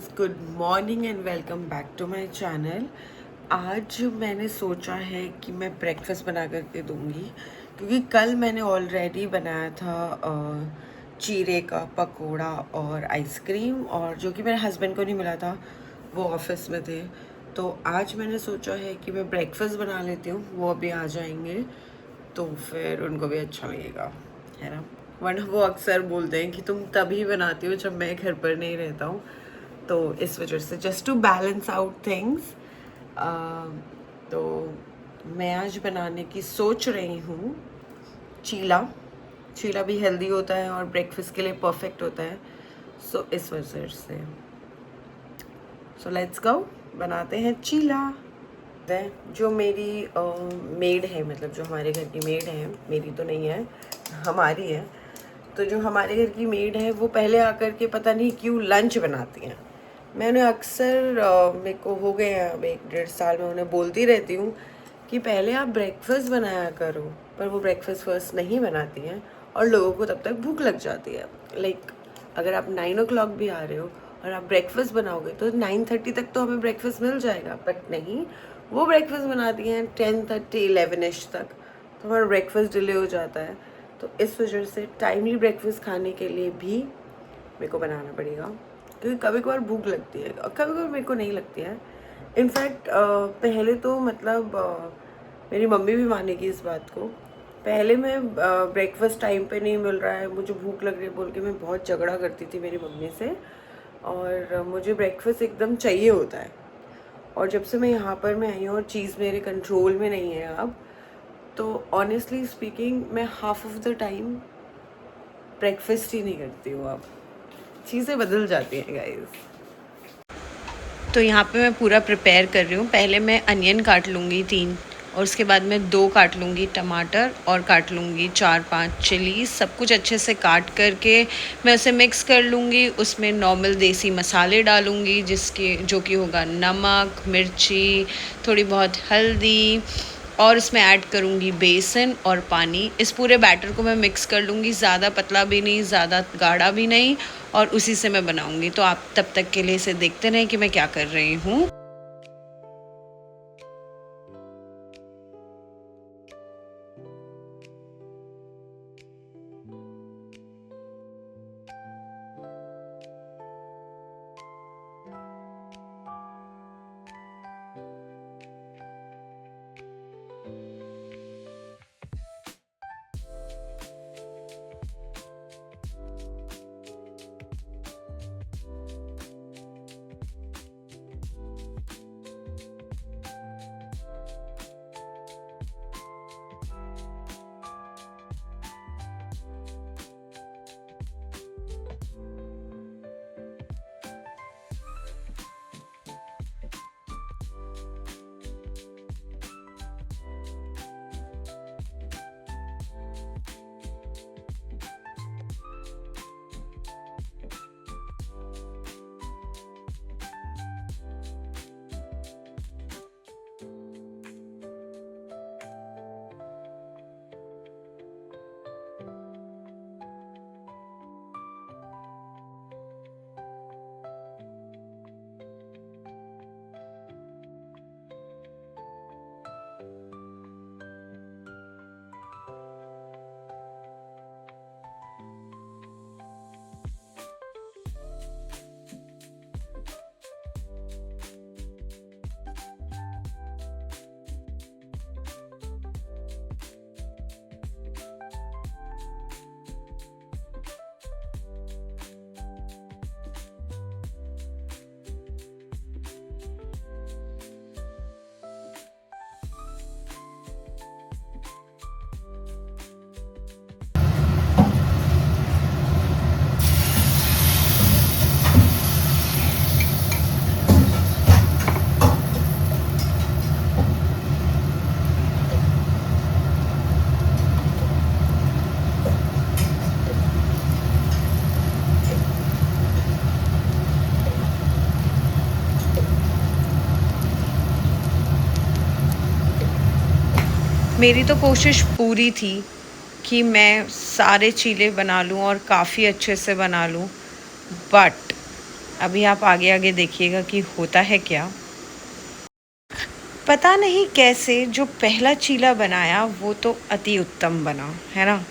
Guys, good morning and welcome back to my channel. आज मैंने सोचा है कि मैं ब्रेकफास्ट बना करके दूंगी, क्योंकि कल मैंने ऑलरेडी बनाया था चीरे का पकोड़ा और आइसक्रीम, और जो कि मेरे हस्बैंड को नहीं मिला था, वो ऑफिस में थे। तो आज मैंने सोचा है कि मैं ब्रेकफास्ट बना लेती हूँ, वो अभी आ जाएंगे तो फिर उनको भी अच्छा लगेगा, है ना। वरना वो अक्सर बोलते हैं कि तुम तभी बनाती हो जब मैं घर पर नहीं रहता हूँ, तो इस वजह से just to balance out things तो मैं आज बनाने की सोच रही हूँ चीला। चीला भी हेल्दी होता है और ब्रेकफास्ट के लिए परफेक्ट होता है, सो इस वजह से सो लेट्स गो, बनाते हैं चीला। जो मेरी मेड है, मतलब जो हमारे घर की मेड है, मेरी तो नहीं है, हमारी है, तो जो हमारे घर की मेड है वो पहले आकर के पता नहीं क्यों लंच बनाती हैं। मैं उन्हें अक्सर मेरे को हो गए हैं अब 1-1.5 साल में उन्हें बोलती रहती हूँ कि पहले आप ब्रेकफास्ट बनाया करो, पर वो ब्रेकफास्ट फर्स्ट नहीं बनाती हैं और लोगों को तब तक भूख लग जाती है। लाइक अगर आप 9 o'clock भी आ रहे हो और आप ब्रेकफास्ट बनाओगे तो 9:30 तक तो हमें ब्रेकफास्ट मिल जाएगा, बट नहीं, वो ब्रेकफास्ट बनाती हैं 10:30-11 तक, तो हमारा ब्रेकफास्ट डिले हो जाता है। तो इस वजह से टाइमली ब्रेकफास्ट खाने के लिए भी मेरे को बनाना पड़ेगा, क्योंकि कभी कभार भूख लगती है और कभी कभार मेरे को नहीं लगती है। इनफैक्ट पहले तो मतलब मेरी मम्मी भी मानेगी इस बात को, पहले मैं ब्रेकफास्ट टाइम पे नहीं मिल रहा है, मुझे भूख लग रही है बोल के मैं बहुत झगड़ा करती थी मेरी मम्मी से, और मुझे ब्रेकफास्ट एकदम चाहिए होता है। और जब से मैं यहाँ पर मैं आई हूँ और चीज़ मेरे कंट्रोल में नहीं है अब, तो ऑनेस्टली स्पीकिंग मैं half of the time breakfast ही नहीं करती हूँ। अब चीज़ें बदल जाती हैं गाइस। तो यहाँ पे मैं पूरा प्रिपेयर कर रही हूँ। पहले मैं अनियन काट लूँगी 3, और उसके बाद मैं 2 काट लूँगी टमाटर, और काट लूँगी 4-5 चिली। सब कुछ अच्छे से काट करके मैं उसे मिक्स कर लूँगी। उसमें नॉर्मल देसी मसाले डालूँगी, जो कि होगा नमक, मिर्ची, थोड़ी बहुत हल्दी, और इसमें ऐड करूँगी बेसन और पानी। इस पूरे बैटर को मैं मिक्स कर लूँगी, ज़्यादा पतला भी नहीं, ज़्यादा गाढ़ा भी नहीं, और उसी से मैं बनाऊँगी। तो आप तब तक के लिए इसे देखते रहें कि मैं क्या कर रही हूँ। मेरी तो कोशिश पूरी थी कि मैं सारे चीले बना लूँ और काफ़ी अच्छे से बना लूँ, बट अभी आप आगे आगे देखिएगा कि होता है क्या। पता नहीं कैसे जो पहला चीला बनाया वो तो अति उत्तम बना, है ना।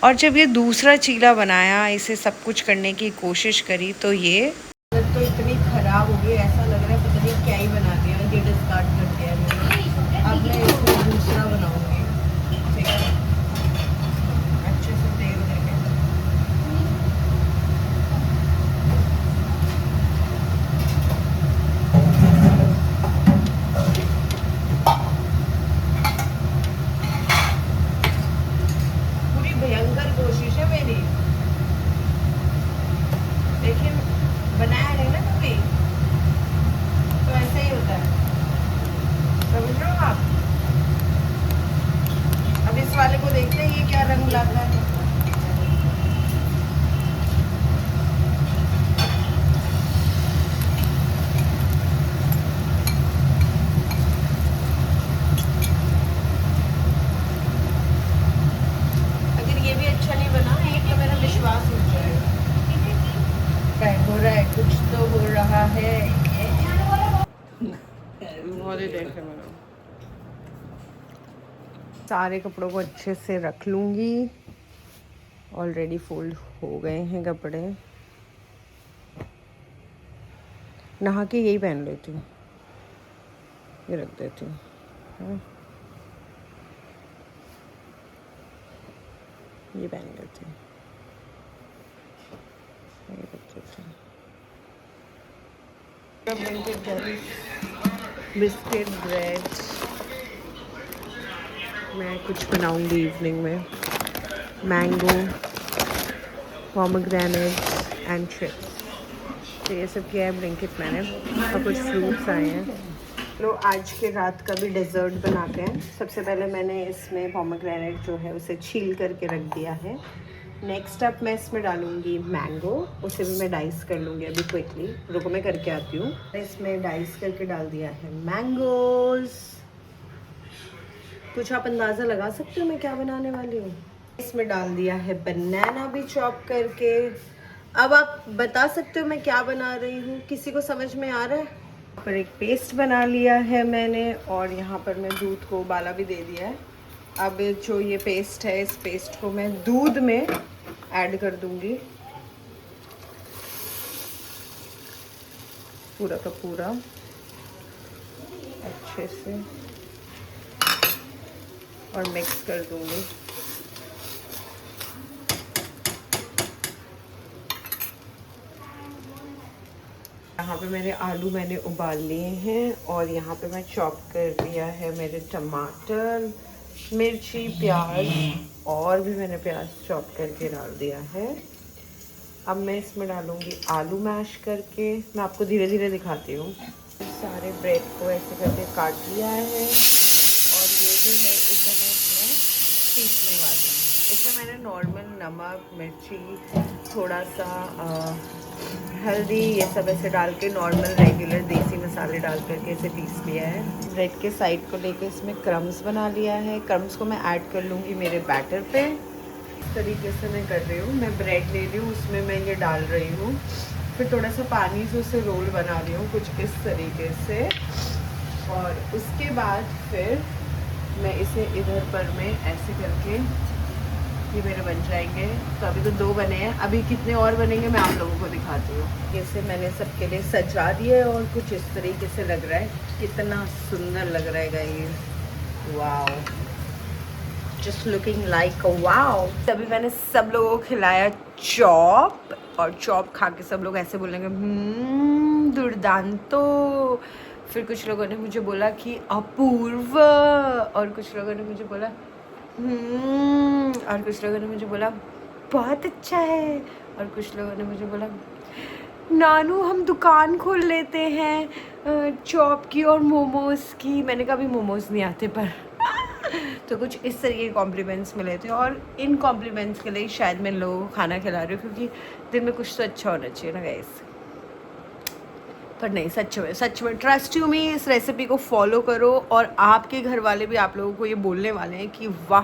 और जब ये दूसरा चीला बनाया, इसे सब कुछ करने की कोशिश करी, तो ये तो इतनी ख़राब हो गई, ऐसा लग रहा है पता नहीं क्या ही बना दिया, ये डिस्कार्ड कर दिया मैंने। अब मैं इसमें दूसरा बनाऊंगी, ठीक है, अच्छे से तेल देके। पूरी भयंकर कोशिश है मेरी, लेकिन बनाया नहीं ना कभी, तो ऐसा ही होता है, समझ रहे हो आप। अब इस वाले को देखते हैं ये क्या रंग लाता है। अगर ये भी अच्छा नहीं बना तो मेरा विश्वास उठ जाएगा। हो रहा है, कुछ तो हो रहा है। बहुत ही देर से बना। सारे कपड़ों को अच्छे से रख लूँगी। ऑलरेडी फोल्ड हो गए हैं कपड़े। नहा के यही पहन लेती हूँ, ये रख देती हूँ, ये पहन लेती हूँ, ये रख देती हूँ। बिस्किट, ब्रेड, मैं कुछ बनाऊंगी इवनिंग में। मैंगो, पोमेग्रेनेट्स एंड चिप्स, तो ये सब किया है ब्लिंकिट मैंने, और कुछ फ्रूट्स आए हैं। लो आज के रात का भी डेजर्ट बनाते हैं। सबसे पहले मैंने इसमें पोमेग्रेनेट जो है उसे छील करके रख दिया है। नेक्स्ट अप मैं इसमें डालूंगी मैंगो, उसे भी मैं डाइस कर लूँगी अभी क्विकली, रुको मैं करके आती हूँ। इसमें डाइस करके डाल दिया है मैंगोज़। कुछ आप अंदाज़ा लगा सकते हो मैं क्या बनाने वाली हूँ। इसमें डाल दिया है बनाना भी चॉप करके। अब आप बता सकते हो मैं क्या बना रही हूँ, किसी को समझ में आ रहा है। पर एक पेस्ट बना लिया है मैंने, और यहाँ पर मैं दूध को उबाला भी दे दिया है। अब जो ये पेस्ट है, इस पेस्ट को मैं दूध में ऐड कर दूंगी, पूरा का पूरा अच्छे से, और मिक्स कर दूंगी। यहाँ पे मेरे आलू मैंने उबाल लिए हैं, और यहाँ पे मैं चॉप कर दिया है मेरे टमाटर, मिर्ची, प्याज, और भी मैंने प्याज चॉप करके डाल दिया है। अब मैं इसमें डालूँगी आलू मैश करके, मैं आपको धीरे धीरे दिखाती हूँ। सारे ब्रेड को ऐसे करके काट लिया है, और ये जो है इसे मैं इसमें पीसने वाली हूँ। इसमें मैंने नॉर्मल नमक, मिर्ची, थोड़ा सा हल्दी, ये सब ऐसे डाल के नॉर्मल रेगुलर देसी मसाले डाल करके इसे पीस लिया है। ब्रेड के साइड को लेके इसमें क्रम्स बना लिया है। क्रम्स को मैं ऐड कर लूँगी मेरे बैटर पे। इस तरीके से मैं कर रही हूँ, मैं ब्रेड ले रही हूँ, उसमें मैं ये डाल रही हूँ, फिर थोड़ा सा पानी से उसे रोल बना रही हूँ कुछ इस तरीके से, और उसके बाद फिर मैं इसे इधर पर मैं ऐसे करके, ये मेरे बन जाएंगे। तो अभी तो 2 बने हैं, अभी कितने और बनेंगे मैं आप लोगों को दिखाती हूँ। जैसे मैंने सबके लिए सजा दिए, और कुछ इस तरीके से लग रहा है, कितना सुंदर लग रहा है guys, wow, just looking like wow. तभी मैंने सब लोगों को खिलाया चॉप, और चॉप खा के सब लोग ऐसे बोलेंगे दुर्दांतो। फिर कुछ लोगों ने मुझे बोला कि अपूर्व, और कुछ लोगों ने मुझे बोला और कुछ लोगों ने मुझे बोला बहुत अच्छा है, और कुछ लोगों ने मुझे बोला नानू हम दुकान खोल लेते हैं चॉप की और मोमोज़ की। मैंने कहा भी मोमोज़ नहीं आते पर तो कुछ इस तरीके के कॉम्प्लीमेंट्स मिले थे, और इन कॉम्प्लीमेंट्स के लिए शायद मैं लोगों को खाना खिला रही हूँ, क्योंकि दिन में कुछ तो अच्छा होना चाहिए ना गाइस। पर नहीं, सच में ट्रस्ट यू मी, इस रेसिपी को फॉलो करो, और आपके घर वाले भी आप लोगों को ये बोलने वाले हैं कि वाह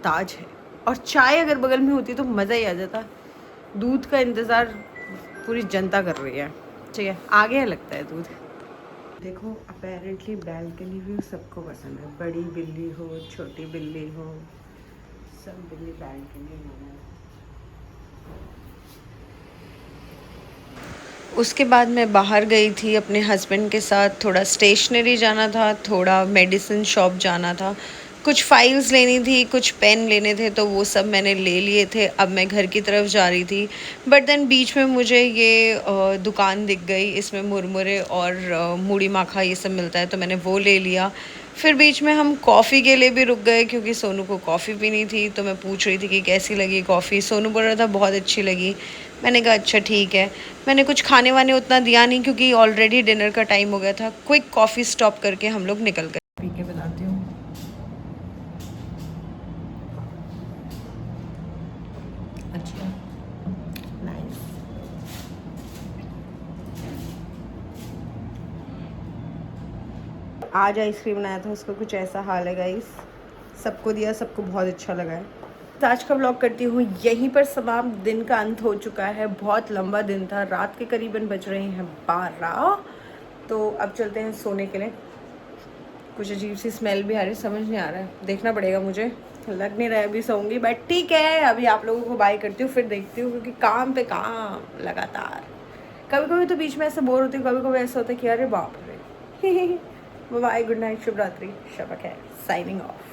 ताज है। और चाय अगर बगल में होती तो मज़ा ही आ जाता। दूध का इंतज़ार पूरी जनता कर रही है, ठीक है, आगे लगता है दूध। देखो अपेरेंटली बैल्कनी व्यू सबको पसंद है, बड़ी बिल्ली हो छोटी बिल्ली हो, सब बिल्ली बैल्कनी में। उसके बाद मैं बाहर गई थी अपने हस्बैंड के साथ, थोड़ा स्टेशनरी जाना था, थोड़ा मेडिसिन शॉप जाना था, कुछ फाइल्स लेनी थी, कुछ पेन लेने थे, तो वो सब मैंने ले लिए थे। अब मैं घर की तरफ जा रही थी, बट देन बीच में मुझे ये दुकान दिख गई, इसमें मुरमुरे और मूढ़ी माखा ये सब मिलता है, तो मैंने वो ले लिया। फिर बीच में हम कॉफ़ी के लिए भी रुक गए क्योंकि सोनू को कॉफ़ी पीनी थी, तो मैं पूछ रही थी कि कैसी लगी कॉफ़ी। सोनू बोल रहा था बहुत अच्छी लगी। मैंने कहा अच्छा ठीक है। मैंने कुछ खाने वाने उतना दिया नहीं क्योंकि ऑलरेडी डिनर का टाइम हो गया था। क्विक कॉफ़ी स्टॉप करके हम लोग निकल गए। पी के बताती हूँ। अच्छा, नाइस। आज आइसक्रीम बनाया था, उसका कुछ ऐसा हाल है गाइस। सबको दिया, सबको बहुत अच्छा लगा है। तो आज का व्लॉग करती हूँ यहीं पर समाप्त। दिन का अंत हो चुका है, बहुत लंबा दिन था, रात के करीबन बज रहे हैं 12। तो अब चलते हैं सोने के लिए। कुछ अजीब सी स्मेल भी आ रही है, समझ नहीं आ रहा है, देखना पड़ेगा मुझे। लग नहीं रहा है अभी सोऊंगी, बट ठीक है, अभी आप लोगों को बाय करती हूँ, फिर देखती हूँ, क्योंकि काम पे काम लगातार। कभी कभी तो बीच में ऐसे बोर होती हूँ, कभी कभी ऐसा होता है कि अरे बाप रे। बाय, गुड नाइट, शुभ रात्रि, शब खैर, साइनिंग ऑफ।